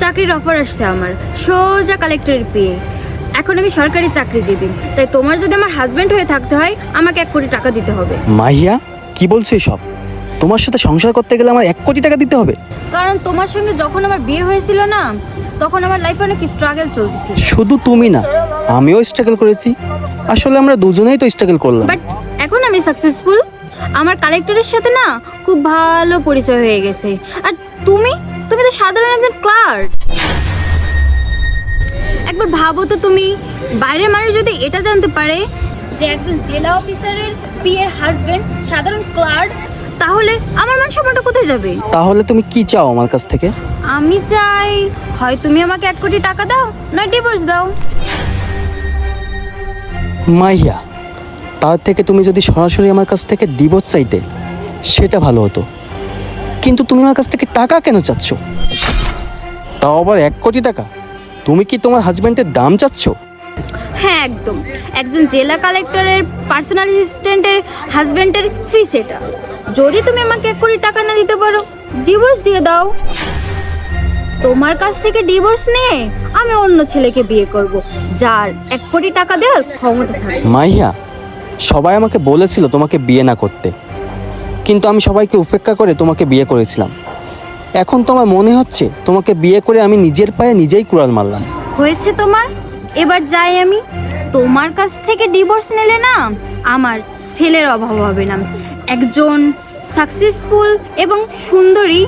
চাকরির অফার আসছে আমার, সোজা কালেক্টরের পেয়ে। এখন আমি সরকারি চাকরিজীবী, তাই তোমার যদি আমার হাজবেন্ড হয়ে থাকতে হয় আমাকে 1 কোটি টাকা দিতে হবে। মাহিয়া, কি বলছো এসব? তোমার সাথে সংসার করতে গেলে আমার 1 কোটি টাকা দিতে হবে? কারণ তোমার সঙ্গে যখন আমার বিয়ে হয়েছিল না, তখন আমার লাইফে অনেক স্ট্রাগল চলতেছিল। শুধু তুমি না, আমিও স্ট্রাগল করেছি। আসলে আমরা দুজনেই তো স্ট্রাগল করলাম। বাট এখন আমি সাকসেসফুল। আমার কালেক্টরের সাথে না খুব ভালো পরিচয় হয়ে গেছে। আর তুমি তুমি তো সাধারণ একজন ক্লার্ক। একবার ভাবো তো, তুমি বাইরের মানুষ যদি এটা জানতে পারে যে একজন জেলা অফিসারের পিএর হাজবেন্ড সাধারণ ক্লার্ক, তাহলে আমার মান সম্মানটা কোথায় যাবে? তাহলে তুমি কি চাও আমার কাছ থেকে? আমি চাই, হয় তুমি আমাকে 1 কোটি টাকা দাও, না ডিভোর্স দাও। মাহিয়া, তার থেকে তুমি যদি সরাসরি আমার কাছ থেকে ডিভোর্স চাইতে সেটা ভালো হতো, কিন্তু তুমি আমার কাছ থেকে টাকা কেন চাচ্ছ? তাও আবার 1 কোটি টাকা? তুমি কি তোমার হাজবেন্ডের দাম চাচ্ছ? হ্যাঁ একদম, একজন জেলা কালেক্টরের পার্সোনাল অ্যাসিস্ট্যান্টের হাজবেন্ডের ফিস এটা। যদি তুমি আমাকে 1 কোটি টাকা না দিতে পারো, ডিভোর্স দিয়ে দাও। তোমার কাছ থেকে ডিভোর্স নিয়ে আমি অন্য ছেলেকে বিয়ে করব, যার 1 কোটি টাকা দেওয়ার ক্ষমতা থাকে। মাহিয়া, সবাই আমাকে বলেছিল তোমাকে বিয়ে না করতে, কিন্তু আমি সবাইকে উপেক্ষা করে তোমাকে বিয়ে করেছিলাম। এখন তো আমার মনে হচ্ছে তোমাকে বিয়ে করে আমি নিজের পায়ে নিজেই কুড়াল মারলাম। হয়েছে তোমার, এবার যাই আমি। তোমার কাছ থেকে ডিভোর্স নিলে না আমার ছেলের অভাব হবে না। একজন সাকসেসফুল এবং সুন্দরী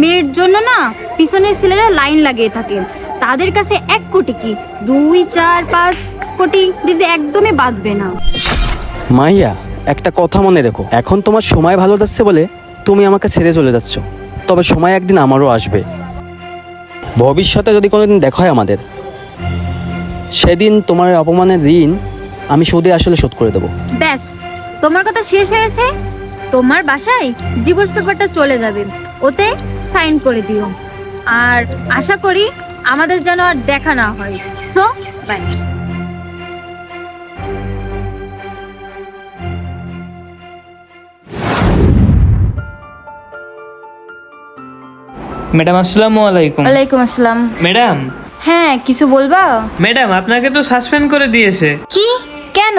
মেয়ের জন্য না পিছনের ছেলেরা লাইন লাগিয়ে থাকে। তাদের কাছে 1 কোটি কি 2, 4, 5 কোটি দিতে একদমই বাঁধবে না। মাহিয়া, একটা কথা মনে রেখো, এখন তোমার সময় ভালো যাচ্ছে বলে তুমি আমাকে ছেড়ে চলে যাচ্ছ, তবে সময় একদিন আমারও আসবে। ভবিষ্যতে যদি কোনোদিন দেখা হয় আমাদের, সেদিন তোমার অপমানের ঋণ আমি সুদে আসলে শোধ করে দেবো। ব্যাস, তোমার কথা শেষ হয়েছে। তোমার বাসায় ডিভোর্স পেপারটা চলে যাবে, ওতে সাইন করে দিও। আর আশা করি আমাদের যেন আর দেখা না হয়। So by. ম্যাডাম আসসালামু আলাইকুম। ওয়ালাইকুম আসসালাম। ম্যাডাম, হ্যাঁ, কিছু বলবা? ম্যাডাম আপনাকে তো সাসপেন্ড করে দিয়েছে। কি? কেন?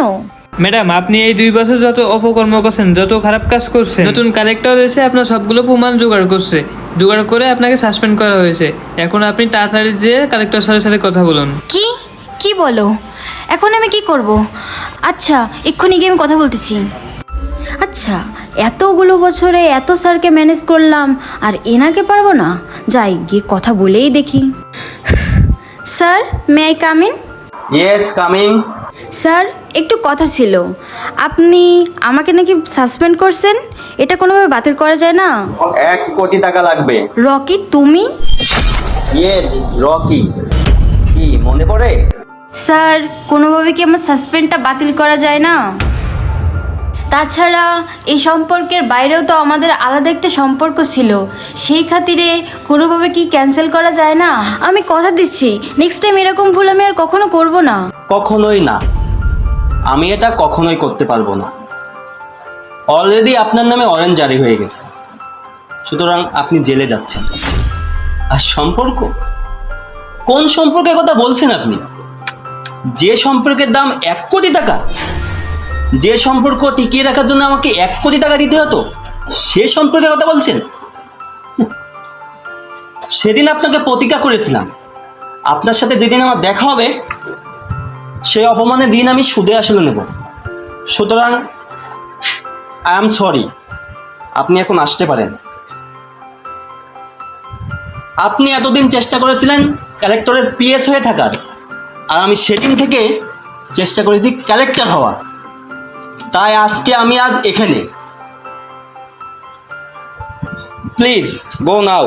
ম্যাডাম, আপনি এই 2 বছর যত অপকর্ম করছেন, যত খারাপ কাজ করছেন, নতুন কালেক্টর এসে আপনার সবগুলো প্রমাণ জোগাড় করে আপনাকে সাসপেন্ড করা হয়েছে। এখন আপনি তাড়াতাড়ি যেয়ে কালেক্টর স্যারের সাথে কথা বলুন। কি কি বলো? এখন আমি কি করব? আচ্ছা, এক্ষুনি গিয়ে আমি কথা বলতেছি। আচ্ছা, এতগুলো বছরে এত স্যারকে ম্যানেজ করলাম, আর এনাকে পারবো না? যাই গিয়ে কথা বলেই দেখি। Sir, may I come in? Yes, coming. Sir, একটু কথা ছিল। আপনি আমাকে নাকি সাসপেন্ড করছেন, এটা কোনোভাবে বাতিল করা যায় না? 1 কোটি টাকা লাগবে। রকি, তুমি? Yes, Rocky. কি মনে পড়ে? স্যার, কোনোভাবে কি আমার সাসপেন্ডটা বাতিল করা যায় না? তাছাড়া এই সম্পর্কের বাইরেও তো আমাদের আলাদা একটা সম্পর্ক ছিল, সেই খাতিরে কোনোভাবে কি ক্যান্সেল করা যায় না? আমি কথা দিচ্ছি, নেক্সট টাইম এরকম ভুল আমি আর কখনো করব না। কখনোই না, আমি এটা কখনোই করতে পারবো না। অলরেডি আপনার নামে ওয়ারেন্ট জারি হয়ে গেছে, সুতরাং আপনি জেলে যাচ্ছেন। আর সম্পর্ক? কোন সম্পর্কের কথা বলছেন আপনি? যে সম্পর্কের দাম 1 কোটি টাকা, যে সম্পর্ক টিকিয়ে রাখার জন্য আমাকে 1 কোটি টাকা দিতে হতো, সে সম্পর্কের কথা বলছেন? সেদিন আপনাকে প্রতিজ্ঞা করেছিলাম, আপনার সাথে যেদিন আমার দেখা হবে সেই অপমানের ঋণ আমি সুদে আসলে নেব। সুতরাং আই এম সরি, আপনি এখন আসতে পারেন। আপনি এতদিন চেষ্টা করেছিলেন কালেক্টরের পিএস হয়ে থাকার, আর আমি সেদিন থেকে চেষ্টা করেছি কালেক্টর হওয়ার। তাই আজকে আমি এখানে। Please go now.